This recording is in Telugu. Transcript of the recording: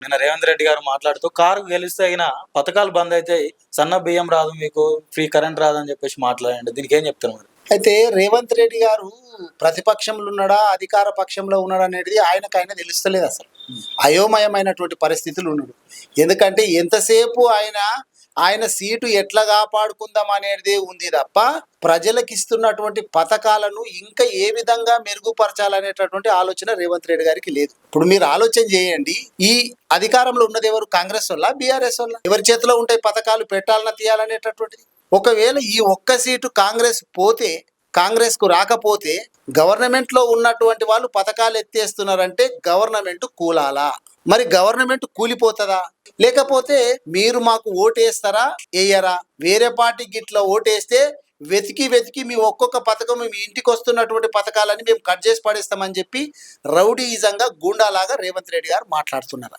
నిన్న రేవంత్ రెడ్డి గారు మాట్లాడుతూ కారు గెలిస్తే అయినా పథకాలు బంద్ అయితాయి, సన్న బియ్యం రాదు మీకు, ఫ్రీ కరెంట్ రాదని చెప్పేసి మాట్లాడండి. దీనికి ఏం చెప్తారు మరి? అయితే రేవంత్ రెడ్డి గారు ప్రతిపక్షంలో ఉన్నాడా అధికార పక్షంలో ఉన్నాడా అనేది ఆయనకైనా తెలుస్తలేదు అసలు. అయోమయమైనటువంటి పరిస్థితులు ఉన్నాడు. ఎందుకంటే ఎంతసేపు ఆయన సీటు ఎట్లా కాపాడుకుందాం అనేది ఉంది తప్ప ప్రజలకు ఇస్తున్నటువంటి పథకాలను ఇంకా ఏ విధంగా మెరుగుపరచాలనేటటువంటి ఆలోచన రేవంత్ రెడ్డి గారికి లేదు. ఇప్పుడు మీరు ఆలోచన చేయండి, ఈ అధికారంలో ఉన్నది ఎవరు? కాంగ్రెస్ వల్ల, బీఆర్ఎస్ వల్ల? ఎవరి చేతిలో ఉంటాయి పథకాలు పెట్టాలన్నా తీయాలనేటటువంటిది? ఒకవేళ ఈ ఒక్క సీటు కాంగ్రెస్ పోతే, కాంగ్రెస్ కు రాకపోతే గవర్నమెంట్ లో ఉన్నటువంటి వాళ్ళు పథకాలు ఎత్తేస్తున్నారంటే గవర్నమెంట్ కూలాలా? మరి గవర్నమెంట్ కూలిపోతుందా? లేకపోతే మీరు మాకు ఓటేస్తారా వేయరా? వేరే పార్టీకి ఇట్లా ఓటేస్తే వెతికి వెతికి మీ ఒక్కొక్క పథకం మీ ఇంటికి వస్తున్నటువంటి పథకాలని మేము కట్ చేసి పడేస్తామని చెప్పి రౌడీయిజంగా గూండాలాగా రేవంత్ రెడ్డి గారు మాట్లాడుతున్నారు.